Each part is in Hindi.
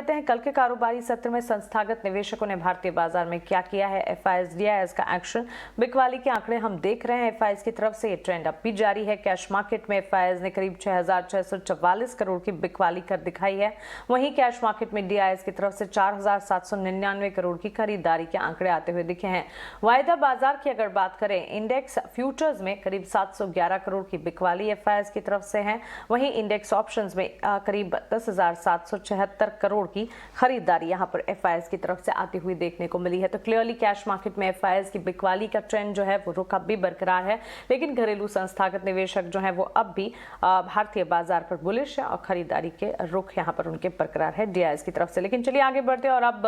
लेते हैं कल के कारोबारी सत्र में संस्थागत निवेशकों ने भारतीय बाजार में क्या किया है। एफआईएस डीआईएस का एक्शन, बिकवाली के आंकड़े हम देख रहे हैं। एफआईएस की तरफ से ये ट्रेंड अब भी जारी है। कैश मार्केट में एफआईएस ने करीब 6,644 करोड़ की बिकवाली कर दिखाई है। वहीं कैश मार्केट में डीआईएस की तरफ से 4,799 करोड़ की खरीदारी के आंकड़े आते हुए दिखे हैं। वायदा बाजार की अगर बात करें, इंडेक्स फ्यूचर्स में करीब 711 करोड़ की बिकवाली एफआईएस की तरफ से है। वहीं इंडेक्स ऑप्शंस में करीब 10,776 करोड़ की खरीदारी यहां पर एफआईएस की तरफ से आती हुई देखने को मिली है। तो क्लियरली कैश मार्केट में एफआईएस की बिकवाली का ट्रेंड जो है वो रुख अब भी बरकरार है, लेकिन घरेलू संस्थागत निवेशक जो है वो अब भी भारतीय बाजार पर बुलिश है और खरीदारी के रुख यहां पर उनके बरकरार है डीआईएस की तरफ से। लेकिन चलिए आगे बढ़ते हैं और अब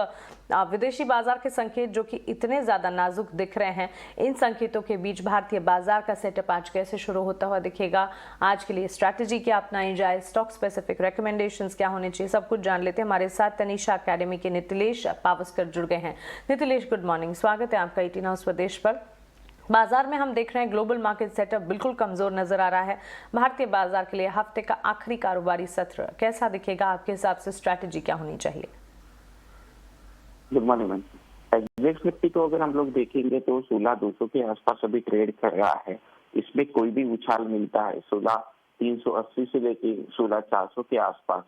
विदेशी बाजार के संकेत जो कि इतने ज्यादा नाजुक दिख रहे हैं, इन संकेतों के बीच भारतीय बाजार का सेटअप आज कैसे शुरू होता हुआ दिखेगा, आज के लिए स्ट्रैटेजी क्या अपनाई जाए, स्टॉक स्पेसिफिक रिकमेंडेशंस क्या होने चाहिए, सब कुछ जान लेते हैं। हमारे साथ तनिषा एकेडमी के नीतिलेश पावस्कर जुड़ गए हैं। नीतिलेश, गुड मॉर्निंग, स्वागत है आपका 18 हाउस स्वदेश पर। बाजार में हम देख रहे हैं ग्लोबल मार्केट सेटअप बिल्कुल कमजोर नजर आ रहा है। भारतीय बाजार के लिए हफ्ते का आखिरी कारोबारी सत्र कैसा दिखेगा आपके हिसाब से, स्ट्रैटेजी क्या होनी चाहिए? Good morning ma'am. Exact Nifty को अगर हम लोग देखेंगे तो 16,200 के आसपास अभी ट्रेड कर रहा है। इसमें कोई भी उछाल मिलता है 16,380 से लेके 16,400 के आसपास,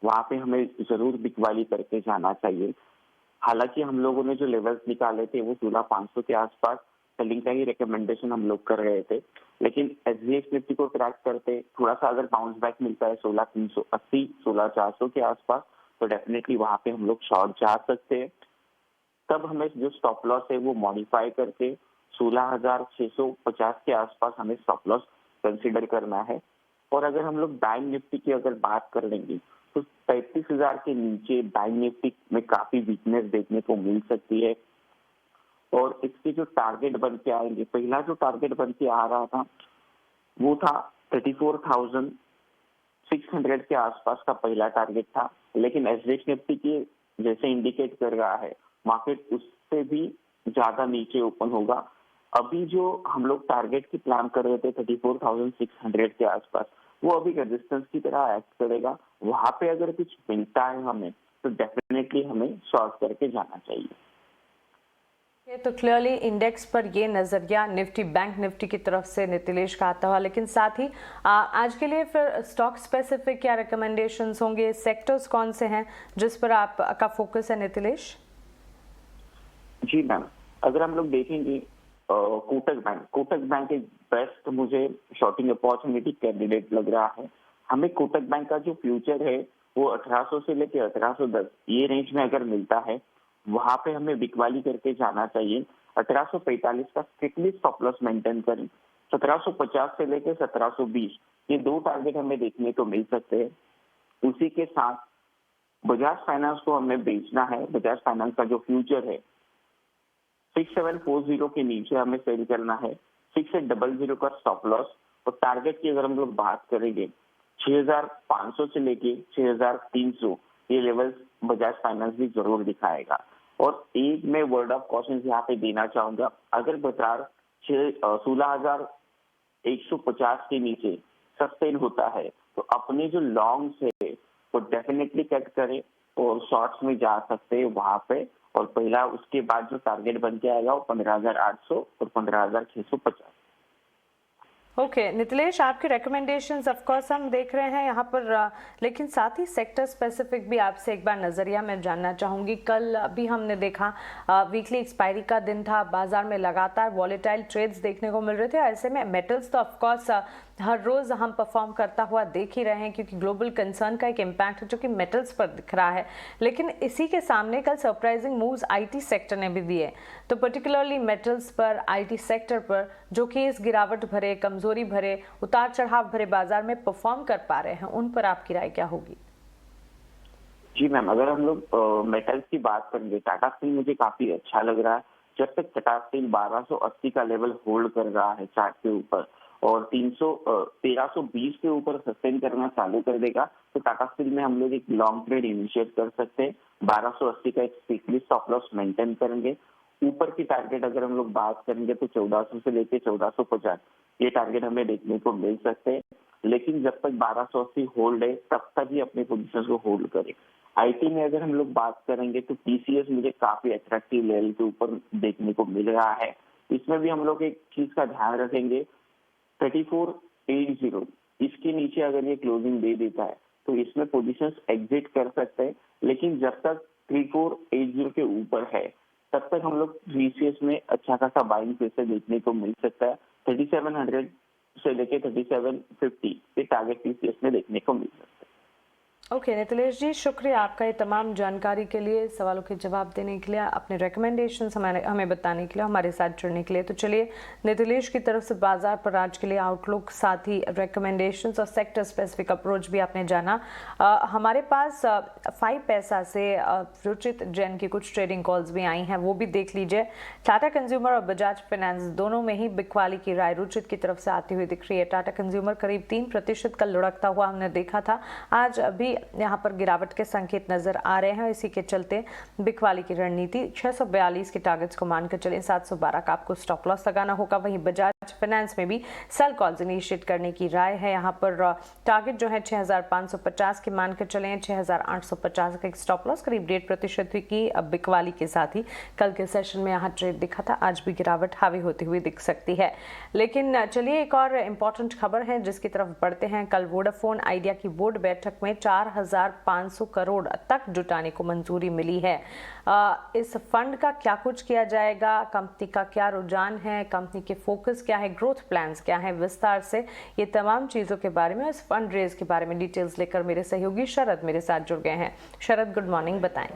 वहां पे हमें जरूर बिकवाली करके जाना चाहिए। हालांकि हम लोगों ने जो लेवल्स निकाले थे वो 16,500 के आसपास सेलिंग का ही रिकमेंडेशन हम लोग कर रहे थे, लेकिन एसजीएक्स निफ्टी को ट्रैक करते थोड़ा सा अगर बाउंस बैक मिलता है 16,380 16,400 के आसपास, तो डेफिनेटली वहां पे हम लोग शॉर्ट जा सकते हैं। तब हमें जो स्टॉप लॉस है वो मॉडिफाई करके 16,650 के आसपास हमें स्टॉप लॉस कंसीडर करना है। और अगर हम लोग बैंक निफ्टी की अगर बात कर लेंगे तो 35,000 के नीचे बैंक निफ्टी में काफी वीकनेस देखने को मिल सकती है। और इसके जो टारगेट बन के आएंगे, पहला जो टारगेट बन के आ रहा था वो था 34,600 के आसपास का पहला टारगेट था, लेकिन एसजीएक्स निफ्टी की जैसे इंडिकेट कर रहा है मार्केट उससे भी ज्यादा नीचे ओपन होगा। अभी जो हम लोग टारगेट की प्लान कर रहे थे 34,600 के आसपास, वो अभी रेजिस्टेंस की तरह एक्ट करेगा। वहां पे अगर कुछ मिलता है हमें तो डेफिनेटली हमें शॉर्ट करके जाना चाहिए। तो क्लियरली इंडेक्स पर ये नजरिया निफ्टी बैंक निफ्टी की तरफ से नीतिलेश का आता हुआ, लेकिन साथ ही आज के लिए फिर स्टॉक स्पेसिफिक क्या रिकमेंडेशंस होंगे, सेक्टर्स कौन से हैं जिस पर आपका फोकस है नीतिलेश? जी मैम, अगर हम लोग देखेंगे कोटक बैंक एक बेस्ट मुझे शॉर्टिंग अपॉर्चुनिटी कैंडिडेट लग रहा है। हमें कोटक बैंक का जो फ्यूचर है वो 1800 से लेकर 1810 ये रेंज में अगर मिलता है, वहां पे हमें बिकवाली करके जाना चाहिए। 1845 का स्ट्रिक्टली स्टॉप लॉस मेंटेन करें। 1750 से लेकर 1720 ये दो टारगेट हमें देखने को मिल सकते हैं। उसी के साथ बजाज फाइनेंस को हमें बेचना है। बजाज फाइनेंस का जो फ्यूचर है 6740 के नीचे हमें सेल करना है। 6800 का स्टॉप लॉस। और टारगेट की अगर हम लोग बात करेंगे 6,500 से लेके 6,300 ये लेवल्स बजाज फाइनेंस भी जरूर दिखाएगा। और एक मैं वर्ड ऑफ कॉशन यहाँ पे देना चाहूंगा, अगर बाजार 16,150 के नीचे सस्टेन होता है तो अपने जो लॉन्ग्स है वो डेफिनेटली कट करें और शॉर्ट्स में जा सकते हैं वहां पे। और पहला उसके बाद जो टारगेट बन के आएगा वो 15,800 और 15,650। ओके नीतिलेश, आपके रिकमेंडेशंस ऑफ कोर्स हम देख रहे हैं यहाँ पर, लेकिन साथ ही सेक्टर स्पेसिफिक भी आपसे एक बार नज़रिया मैं जानना चाहूँगी। कल भी हमने देखा वीकली एक्सपायरी का दिन था, बाजार में लगातार वॉलेटाइल ट्रेड्स देखने को मिल रहे थे। ऐसे में मेटल्स तो ऑफ कोर्स हर रोज़ हम परफॉर्म करता हुआ देख ही रहे हैं, क्योंकि ग्लोबल कंसर्न का एक इम्पैक्ट है जो कि मेटल्स पर दिख रहा है। लेकिन इसी के सामने कल सरप्राइजिंग मूव्स आईटी सेक्टर ने भी दिए, तो पर्टिकुलरली मेटल्स पर, आईटी सेक्टर पर जो कि इस गिरावट भरे, कमजोरी भरे, उतार चढ़ाव भरे बाजार में परफॉर्म कर पा रहे हैं, उन पर आपकी राय क्या होगी? जी मैम, अगर हम लोग मेटल्स की बात करेंगे, टाटा स्टील मुझे काफी अच्छा लग रहा है। जब तक टाटा स्टील 1280 का लेवल होल्ड कर रहा है चार्ट के ऊपर और 1320 के ऊपर सस्टेन करना चालू कर देगा तो टाटा स्टील में हम लोग एक लॉन्ग ट्रेड इनिशिएट कर सकते हैं। 1280 का एक स्ट्रिक्टली स्टॉप लॉस मेंटेन करेंगे। ऊपर की टारगेट अगर हम लोग बात करेंगे तो 1400 से लेकर 1450 ये टारगेट हमें देखने को मिल सकते हैं। लेकिन जब तक 1280 होल्ड है तब तक ही अपने पोजीशन को होल्ड करें। आईटी में अगर हम लोग बात करेंगे तो टीसीएस मुझे काफी अट्रैक्टिव लेवल के ऊपर देखने को मिल रहा है। इसमें भी हम लोग एक चीज का ध्यान रखेंगे, 3480 इसके नीचे अगर ये क्लोजिंग दे देता है तो इसमें पोजीशंस एग्जिट कर सकते हैं, लेकिन जब तक 3480 के ऊपर है तब तक हम लोग टीसीएस में अच्छा खासा बाइंग प्रेशर देखने को मिल सकता है। 3700 से लेके 3750 ये टारगेट टीसीएस में देखने को मिल सकता है। ओके नितिलेश जी, शुक्रिया आपका ये तमाम जानकारी के लिए, सवालों के जवाब देने के लिए, अपने रिकमेंडेशंस हमें बताने के लिए, हमारे साथ जुड़ने के लिए। तो चलिए नितिलेश की तरफ से बाजार पर आज के लिए आउटलुक, साथ ही रिकमेंडेशंस और सेक्टर स्पेसिफिक अप्रोच भी आपने जाना। हमारे पास 5 पैसा से रुचित जैन की कुछ ट्रेडिंग कॉल्स भी आई हैं, वो भी देख लीजिए। टाटा कंज्यूमर और बजाज फाइनेंस दोनों में ही बिकवाली की राय रुचित की तरफ से आती हुई दिख रही है। टाटा कंज्यूमर करीब 3% कल लुढ़कता हुआ हमने देखा था, आज अभी यहाँ पर गिरावट के संकेत नजर आ रहे हैं। इसी के चलते बिकवाली की रणनीति 642 के टारगेट्स को मानकर चले, 712 का आपको स्टॉप लॉस लगाना होगा। वहीं बजाज फाइनेंस में भी सेल कॉल्स इनिशिएट करने की राय है। यहाँ पर टारगेट जो है 6550 के मानकर चले, 6850 का स्टॉप लॉस, करीब 1.5% की बिकवाली के साथ ही कल के सेशन में यहाँ ट्रेड दिखा था। आज भी गिरावट हावी होती हुई दिख सकती है। लेकिन चलिए एक और इम्पोर्टेंट खबर है जिसकी तरफ बढ़ते हैं। कल वोडाफोन आइडिया की बोर्ड बैठक में 4500 करोड़ तक जुटाने को मंजूरी मिली है। इस फंड का क्या कुछ किया जाएगा, कंपनी का क्या रुझान है, कंपनी के फोकस क्या है, ग्रोथ प्लान्स क्या है, विस्तार से ये तमाम चीजों के बारे में, इस फंड रेज के बारे में डिटेल्स लेकर मेरे सहयोगी शरद मेरे साथ जुड़ गए हैं। शरद, गुड मॉर्निंग, बताएं।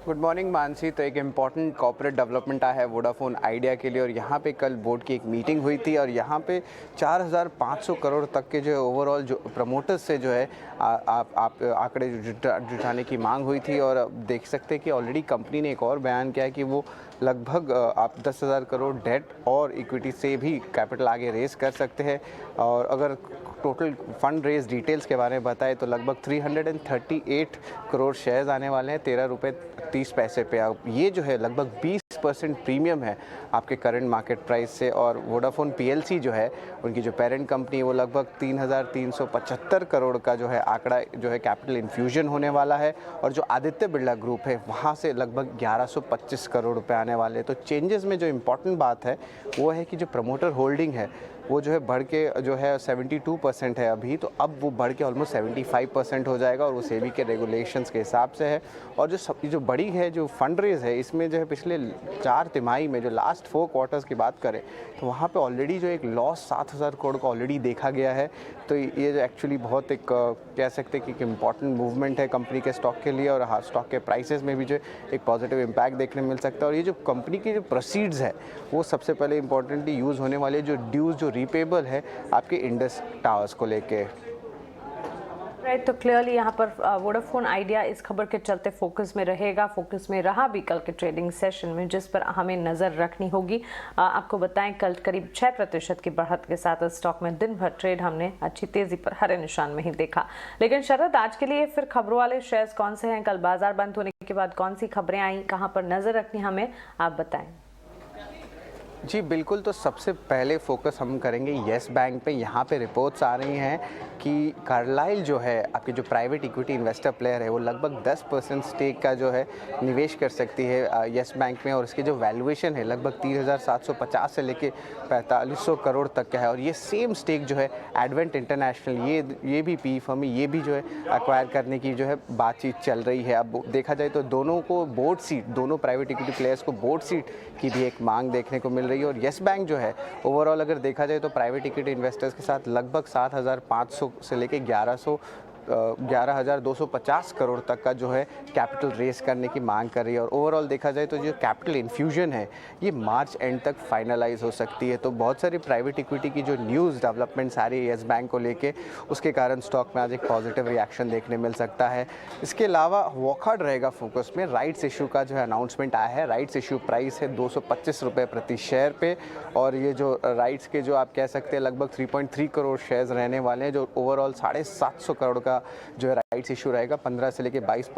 Good morning Mansi. तो एक इम्पॉर्टेंट कॉर्पोरेट डेवलपमेंट आया है वोडाफोन आइडिया के लिए, और यहाँ पे कल बोर्ड की एक मीटिंग हुई थी और यहाँ पे 4500 करोड़ तक के जो ओवरऑल जो प्रमोटर्स से जो है आप आंकड़े जुटाने की मांग हुई थी। और देख सकते हैं कि ऑलरेडी कंपनी ने एक और बयान किया है कि वो लगभग आप 10,000 करोड़ डेट और इक्विटी से भी कैपिटल आगे रेस कर सकते हैं। और अगर टोटल फंड रेज डिटेल्स के बारे में बताएं तो लगभग 338 करोड़ शेयर्स आने वाले हैं 13 रुपये 30 पैसे पे। ये जो है लगभग 20% प्रीमियम है आपके करंट मार्केट प्राइस से। और वोडाफोन पीएलसी जो है उनकी जो पेरेंट कंपनी है वो लगभग 3,375 करोड़ का जो है आंकड़ा जो है कैपिटल इन्फ्यूजन होने वाला है। और जो आदित्य बिरला ग्रुप है वहाँ से लगभग 1125 करोड़ रुपए आने वाले हैं। तो चेंजेस में जो इम्पोर्टेंट बात है वो है कि जो प्रमोटर होल्डिंग है वो जो है बढ़ के जो है 72% है अभी, तो अब वो बढ़ के ऑलमोस्ट 75% हो जाएगा और वो सेबी के रेगुलेशंस के हिसाब से है। और जो बड़ी है जो फंड रेज है इसमें जो है पिछले 4 तिमाही में जो लास्ट 4 क्वार्टर्स की बात करें तो वहाँ पे ऑलरेडी जो एक लॉस 7,000 करोड़ का ऑलरेडी देखा गया है। तो ये जो एक्चुअली बहुत एक कह सकते हैं कि एक इम्पॉर्टेंट मूवमेंट है कंपनी के स्टॉक के लिए, और स्टॉक के प्राइसेस में भी जो एक पॉजिटिव इम्पैक्ट देखने मिल सकता है। और ये जो कंपनी की जो प्रोसीड्स है वो सबसे पहले इंपॉर्टेंटली यूज़ होने वाले जो ड्यूज जो रीपेबल है आपके इंडस टावर्स को लेके। राइट, तो क्लियरली यहाँ पर वोडाफोन आइडिया इस खबर के चलते फोकस में रहेगा, फोकस में रहा भी कल के ट्रेडिंग सेशन में, जिस पर हमें नज़र रखनी होगी। आपको बताएं कल करीब 6% की बढ़त के साथ स्टॉक में दिन भर ट्रेड हमने अच्छी तेजी पर हरे निशान में ही देखा। लेकिन शरद, आज के लिए फिर खबरों वाले शेयर्स कौन से हैं, कल बाजार बंद होने के बाद कौन सी खबरें आई, कहाँ पर नज़र रखनी हमें, आप बताएं। जी बिल्कुल, तो सबसे पहले फोकस हम करेंगे येस बैंक पे। यहाँ पे रिपोर्ट्स आ रही हैं कि कार्लाइल जो है आपके जो प्राइवेट इक्विटी इन्वेस्टर प्लेयर है वो लगभग 10% स्टेक का जो है निवेश कर सकती है येस बैंक में। और इसकी जो वैल्यूएशन है लगभग 3,750 से लेके 4,500 करोड़ तक का है। और ये सेम स्टेक जो है एडवेंट इंटरनेशनल ये भी पी फर्म ये भी जो है एक्वायर करने की जो है बातचीत चल रही है। अब देखा जाए तो दोनों को बोर्ड सीट, दोनों प्राइवेट इक्विटी प्लेयर्स को बोर्ड सीट की भी एक मांग देखने को मिल रही है। और येस बैंक जो है ओवरऑल अगर देखा जाए तो प्राइवेट इक्विटी इन्वेस्टर्स के साथ लगभग 7,500 से लेके 11,250 करोड़ तक का जो है कैपिटल रेस करने की मांग कर रही है। और ओवरऑल देखा जाए तो जो कैपिटल इन्फ्यूजन है ये मार्च एंड तक फाइनलाइज हो सकती है। तो बहुत सारी प्राइवेट इक्विटी की जो न्यूज़ डेवलपमेंट्स आ रही है येस बैंक को लेके, उसके कारण स्टॉक में आज एक पॉजिटिव रिएक्शन देखने मिल सकता है। इसके अलावा वॉकआउट रहेगा फोकस में। राइट्स इशू का जो है अनाउंसमेंट आया है। राइट्स इशू प्राइस है 225 रुपये प्रति शेयर पे। और ये जो राइट्स के जो आप कह सकते हैं लगभग 3.3 करोड़ शेयर्स रहने वाले हैं, जो ओवरऑल 750 करोड़ का जो है राइट्स इशू रहेगा 15 से लेकर 22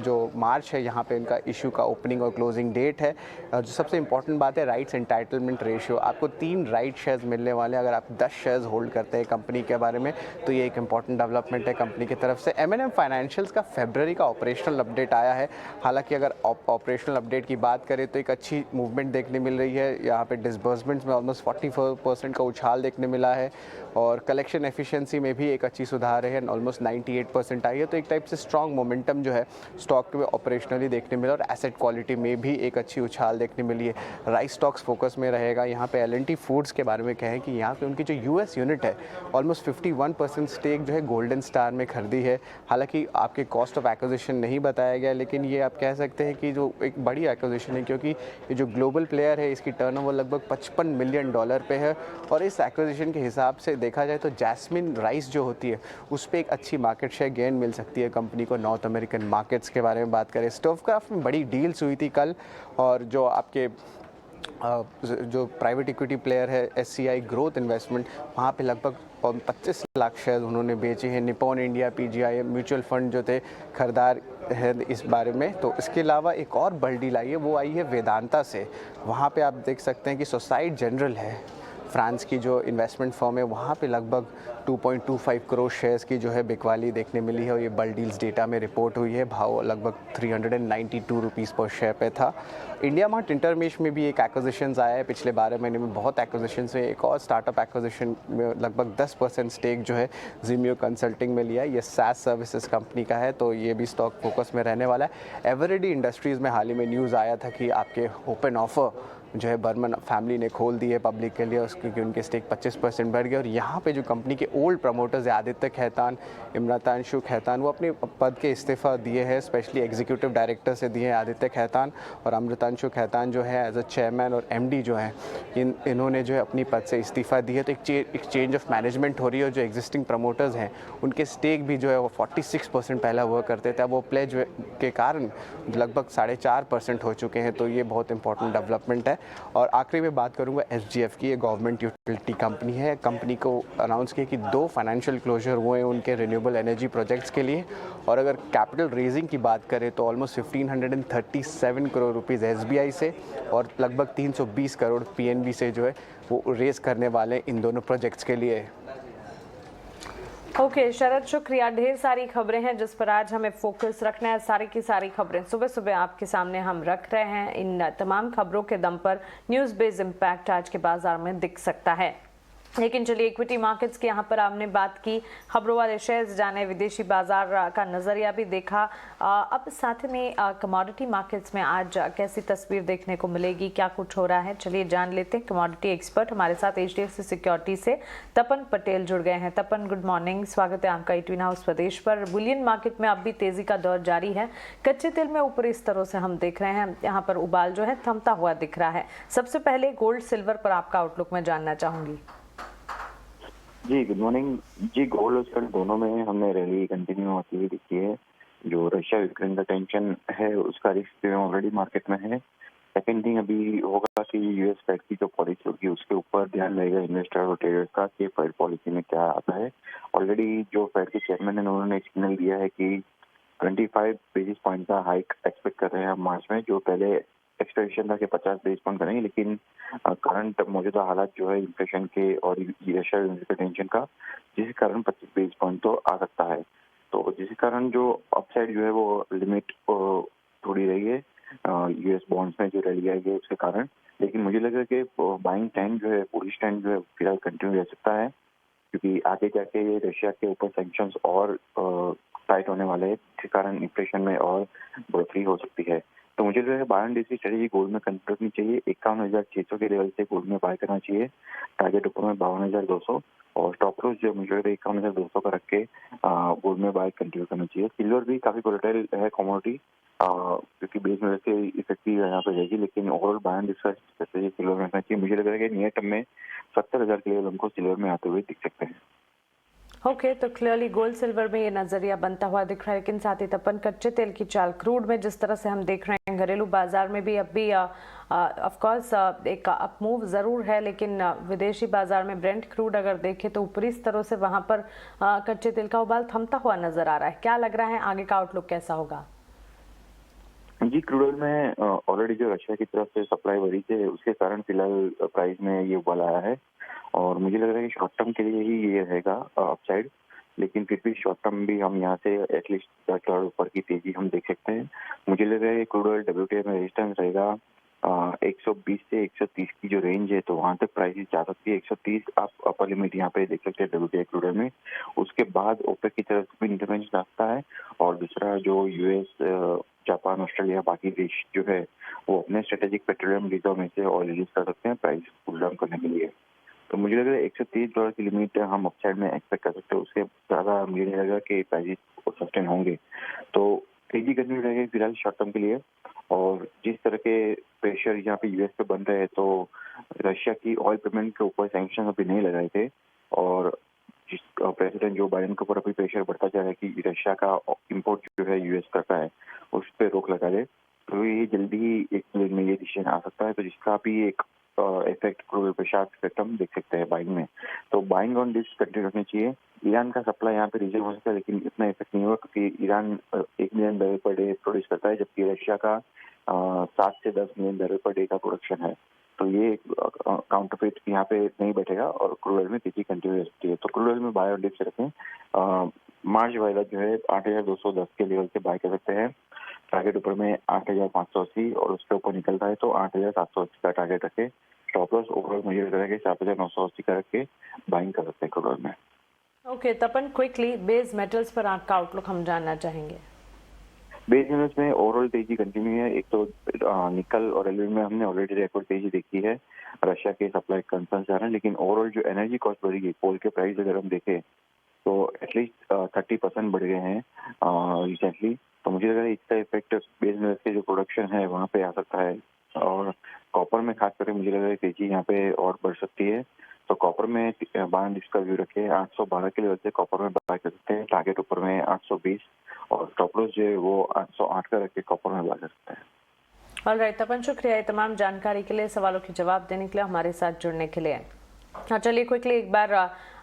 जो मार्च है यहाँ पे इनका इशू का ओपनिंग और क्लोजिंग डेट है। जो सबसे इंपॉर्टेंट बात है राइट्स एंटाइटलमेंट रेशियो, आपको 3 राइट शेयर्स मिलने वाले हैं अगर आप 10 शेयर्स होल्ड करते हैं कंपनी के बारे में, तो ये एक इंपॉर्टेंट डेवलपमेंट है कंपनी की तरफ से। M&M फाइनेंशियल्स का फरवरी का ऑपरेशनल अपडेट आया है। हालांकि अगर ऑपरेशनल अपडेट की बात करें तो एक अच्छी मूवमेंट देखने मिल रही है। यहाँ पे डिसबर्समेंट्स में ऑलमोस्ट 44% का उछाल देखने मिला है और कलेक्शन एफिशिएंसी में भी एक अच्छी सुधार है, ऑलमोस्ट 98% आई है। तो एक टाइप से स्ट्रॉन्ग मोमेंटम जो है स्टॉक में ऑपरेशनली देखने मिला और एसेट क्वालिटी में भी एक अच्छी उछाल देखने मिली है। राइस स्टॉक्स फोकस में रहेगा। यहाँ पे L&T फूड्स के बारे में कहें कि यहाँ पे उनकी जो US यूनिट है ऑलमोस्ट 51% स्टेक जो है गोल्डन स्टार में खरीदी है। हालांकि आपके कॉस्ट ऑफ एक्विजिशन नहीं बताया गया, लेकिन ये आप कह सकते हैं कि जो एक बड़ी एक्विजिशन है, क्योंकि ये जो ग्लोबल प्लेयर है इसकी टर्नओवर लगभग $55 मिलियन पे है। और इस एक्विजिशन के हिसाब से देखा जाए तो जैस्मिन राइस जो होती है उस पर एक अच्छी मार्केट शेयर गेन मिल सकती है कंपनी को। नॉर्थ अमेरिकन मार्केट्स के बारे में बात करें, स्टोवक्राफ्ट में बड़ी डील्स हुई थी कल, और जो आपके जो प्राइवेट इक्विटी प्लेयर है SCI ग्रोथ इन्वेस्टमेंट, वहाँ पे लगभग 25 लाख शेयर उन्होंने बेचे हैं। Nippon India PGI mutual fund जो थे खरीदार है इस बारे में। तो इसके अलावा एक और बड़ी डील आई है, वो आई है वेदांता से। वहाँ पे आप देख सकते हैं कि सोसाइटी जनरल है फ्रांस की जो इन्वेस्टमेंट फर्म है, वहाँ पे लगभग 2.25 करोड़ शेयर्स की जो है बिकवाली देखने मिली है और ये बल डील्स डेटा में रिपोर्ट हुई है। भाव लगभग 392 रुपीज़ पर शेयर पे था। इंडिया मार्ट इंटरमेश में भी एक एक्विजिशंस आया है पिछले 12 महीने में, बहुत एक्विजिशंस है। एक और स्टार्टअप एक्विजिशन में लगभग 10% स्टेक जो है जिमियो कंसल्टिंग में लिया है। ये SaaS सर्विसेज कंपनी का है, तो ये भी स्टॉक फोकस में रहने वाला है। एवरेडी इंडस्ट्रीज़ में हाल ही में न्यूज़ आया था कि आपके ओपन ऑफर जो है बर्मन फैमिली ने खोल दी है पब्लिक के लिए, उसकी उनके स्टेक 25% बढ़ गया। और यहाँ पे जो कंपनी के ओल्ड प्रमोटर्स है आदित्य खैतान, इमरातांशु खैतान, वो अपने पद के इस्तीफ़ा दिए हैं। स्पेशली एग्जीक्यूटिव डायरेक्टर से दिए हैं आदित्य खैतान, और अमृतांशु खैतान जो है एज अ चेयरमैन और MD जो है इन्होंने जो है अपनी पद से इस्तीफ़ा दिए। तो एक चेंज ऑफ मैनेजमेंट हो रही है। और जो एग्जिस्टिंग प्रमोटर्स हैं उनके स्टेक भी जो है वो 46% पहला हुआ करते थे, अब वो प्लेज के कारण लगभग 4.5% हो चुके हैं। तो ये बहुत इंपॉर्टेंट डेवलपमेंट है। और आखिरी में बात करूंगा SGF की। ये गवर्नमेंट यूटिलिटी कंपनी है। कंपनी को अनाउंस किया कि 2 फाइनेंशियल क्लोजर हुए हैं उनके रिन्यूएबल एनर्जी प्रोजेक्ट्स के लिए। और अगर कैपिटल रेजिंग की बात करें तो ऑलमोस्ट 1537 करोड़ रुपीज़ SBI से और लगभग 320 करोड़ PNB से जो है वो रेज करने वाले इन दोनों प्रोजेक्ट्स के लिए। ओके शरद, शुक्रिया। ढेर सारी खबरें हैं जिस पर आज हमें फोकस रखना है। सारी की सारी खबरें सुबह सुबह आपके सामने हम रख रहे हैं। इन तमाम खबरों के दम पर न्यूज़ बेस्ड इम्पैक्ट आज के बाजार में दिख सकता है। लेकिन चलिए इक्विटी मार्केट्स की यहाँ पर आपने बात की, खबरों वाले शेयर्स जाने, विदेशी बाजार का नजरिया भी देखा। अब साथ में कमोडिटी मार्केट्स में आज कैसी तस्वीर देखने को मिलेगी, क्या कुछ हो रहा है, चलिए जान लेते हैं। कमोडिटी एक्सपर्ट हमारे साथ HDFC सिक्योरिटी से तपन पटेल जुड़ गए हैं। तपन, गुड मॉर्निंग, स्वागत है आपका इक्विटी हाउस प्रदेश पर। बुलियन मार्केट में अब भी तेजी का दौर जारी है। कच्चे तेल में ऊपर इस तरह से हम देख रहे हैं, यहाँ पर उबाल जो है थमता हुआ दिख रहा है। सबसे पहले गोल्ड सिल्वर पर आपका आउटलुक मैं जानना चाहूंगी। जी गुड मॉर्निंग जी। गोल्ड और सिल्वर दोनों में हमने रैली कंटिन्यू होती हुई दिखी है। जो रशिया यूक्रेन का टेंशन है उसका रिस्क ऑलरेडी मार्केट में है। सेकेंड थिंग अभी होगा कि US फेड की जो पॉलिसी होगी उसके ऊपर ध्यान रहेगा इन्वेस्टर और ट्रेडर्स का कि फेड पॉलिसी में क्या आता है। ऑलरेडी जो फेड के चेयरमैन है उन्होंने सिग्नल दिया है कि 25 बेसिस पॉइंट का हाइक एक्सपेक्ट कर रहे हैं मार्च में, जो पहले एक्सपेक्टेशन था कि 50 बेसिस पॉइंट करेंगे। लेकिन करंट मौजूदा हालात जो है इन्फ्लेशन के और रशिया टेंशन का, जिस कारण 25 बेसिस पॉइंट तो आ सकता है। तो जिस कारण जो अपसाइड जो है वो लिमिट थोड़ी रही है US बॉन्ड्स में जो रैली आई है उसके कारण। लेकिन मुझे लग रहा है कि बाइंग ट्रेंड जो है, बुलिश ट्रेंड जो है फिलहाल कंटिन्यू रह सकता है, क्योंकि आगे जाके ये रशिया के ऊपर सैंक्शंस और टाइट होने वाले हैं, जिस कारण इन्फ्लेशन में और बढ़ोतरी हो सकती है। तो मुझे जो है बाय एंड जैसी स्ट्रेटेजी गोल्ड में कंसिडर करनी चाहिए। 51,600 के लेवल से गोल्ड में बाय करना चाहिए। टारगेट ऊपर में 52,200 और स्टॉप लॉस जो मुझे 51,200 का रख के गोल्ड में बाय कंटिन्यू करना चाहिए। सिल्वर भी काफी वोलेटाइल है कमोडिटी, क्योंकि बेस में से इफेक्टिव यहाँ पे रहेगी, लेकिन overall buy and strategy silver में रखना चाहिए। मुझे लग रहा है कि नियर टर्म में 70,000 के लेवल हमको सिल्वर में आते हुए दिख सकते हैं। ओके, तो क्लियरली गोल्ड सिल्वर में ये नजरिया बनता हुआ दिख रहा है, लेकिन साथ ही तपन कच्चे तेल की चाल क्रूड में जिस तरह से हम देख रहे हैं, घरेलू बाजार में भी अब भी ऑफ कोर्स एक अप मूव जरूर है, लेकिन विदेशी बाजार में ब्रेंट क्रूड अगर देखें तो ऊपरी स्तरों से वहां पर कच्चे तेल का उबाल थमता हुआ नजर आ रहा है। क्या लग रहा है आगे का आउटलुक कैसा होगा? जी, क्रूड ऑयल में ऑलरेडी जो रशिया की तरफ से सप्लाई बढ़ी थी उसके कारण फिलहाल प्राइस में ये उबाल आया है और मुझे लग रहा है कि शॉर्ट टर्म के लिए ही ये रहेगा अपसाइड। लेकिन फिर भी शॉर्ट टर्म भी हम यहाँ से एटलीस्ट $10 ऊपर की तेजी हम देख सकते हैं। मुझे लग रहा है कि क्रूड ऑयल WTI में रेजिस्टेंस रहेगा 120 से 130 की जो रेंज है, तो वहां तक प्राइस जा सकती है। 130 आप अपर लिमिट यहाँ पे देख सकते हैं WTI क्रूड ऑयल में। उसके बाद ओपेक की तरफ से भी इंटरवेंशन आता है और दूसरा जो US, जापान, ऑस्ट्रेलिया, बाकी देश जो है वो अपने स्ट्रेटेजिक पेट्रोलियम रिजर्व में से ऑयल रिलीज कर सकते हैं प्राइस कूल डाउन करने के लिए। तो मुझे लग रहा है $130 की लिमिट हम अपसाइड में एक्सपेक्ट कर सकते हैं। उसके ज़्यादा मुझे नहीं लगा कि प्राइस सस्टेन होंगे, तो तेजी कंटिन्यू रहेगी फिलहाल शॉर्ट टर्म के लिए। और जिस तरह के प्रेशर यहाँ पे US पे बन रहे हैं, तो रशिया की ऑयल पेमेंट के ऊपर सैंक्शन अभी नहीं लगाए थे और जिस प्रेसिडेंट जो बाइडेन के ऊपर अभी प्रेशर बढ़ता जा रहा है कि रशिया का इम्पोर्ट जो है US करता है उस पर रोक लगा दे, तो ये जल्दी ही एक दिन में ये डिसीजन आ सकता है, तो जिसका भी एक इफेक्ट क्रूड पे शार्प इफेक्ट हम देख सकते हैं बाइंग में। तो बाइंग ऑन दिस कंटिन्यू रखनी चाहिए। ईरान का सप्लाई यहाँ पे रिजर्व हो सकता है, लेकिन इतना इफेक्ट नहीं होगा क्योंकि Iran 1 million barrel per day produce करता है, जबकि रशिया का 7 से 10 मिलियन बैरल पर डे का प्रोडक्शन है। तो ये काउंटरफेट यहाँ पे नहीं बैठेगा और क्रूड ऑयल में तेजी कंटिन्यू रह सकती है। तो क्रूड ऑयल में बाय और डिप्स रखें। मार्च वाला जो है 8,210 के लेवल से बाय कर सकते हैं। टारगेट ऊपर में 8,580 और उसके ऊपर निकलता है तो 8,780 का टारगेट रखे। स्टॉप लॉस ओवरऑल मुझे लग रहा है कि 7,980 का रख के बाइंग कर सकते हैं क्रूड ऑयल में। ओके, तपन क्विकली बेस मेटल्स पर आपका आउटलुक हम जानना चाहेंगे। बेस यूनिट्स में ओवरऑल तेजी कंटिन्यू है। एक तो निकल और एल्यूमिनियम में हमने ऑलरेडी रिकॉर्ड तेजी देखी है, रशिया के सप्लाई कंसर्न जा रहे हैं, लेकिन ओवरऑल जो एनर्जी कॉस्ट बढ़ी गई, कोल के प्राइस अगर हम देखें तो एटलीस्ट 30% बढ़ गए हैं रिसेंटली। तो मुझे लग रहा है इसका इफेक्ट बेस मेटल्स के जो प्रोडक्शन है वहाँ पे आ सकता है और कॉपर में खास करके मुझे लग रहा है तेजी यहाँ पे और बढ़ सकती है। तो कॉपर में बाय डिस्का व्यू रखे 812 के लेवल से कॉपर में बाय कर सकते हैं। टारगेट ऊपर में 820 और स्टॉप लॉस जो है वो 808 का रख के कॉपर में बाय कर सकते हैं। ऑलराइट तपन, शुक्रिया ये तमाम जानकारी के लिए, सवालों के जवाब देने के लिए, हमारे साथ जुड़ने के लिए। चलिए क्विकली एक बार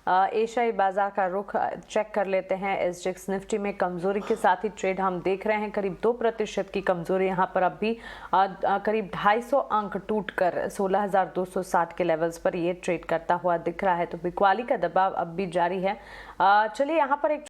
एशियाई बाजार का रुख चेक कर लेते हैं। SGX निफ्टी में कमजोरी के साथ ही ट्रेड हम देख रहे हैं, करीब 2% की कमजोरी यहाँ पर अब भी करीब 250 अंक टूटकर 16,260 के लेवल्स पर ये ट्रेड करता हुआ दिख रहा है। तो बिकवाली का दबाव अब भी जारी है। चलिए यहाँ पर एक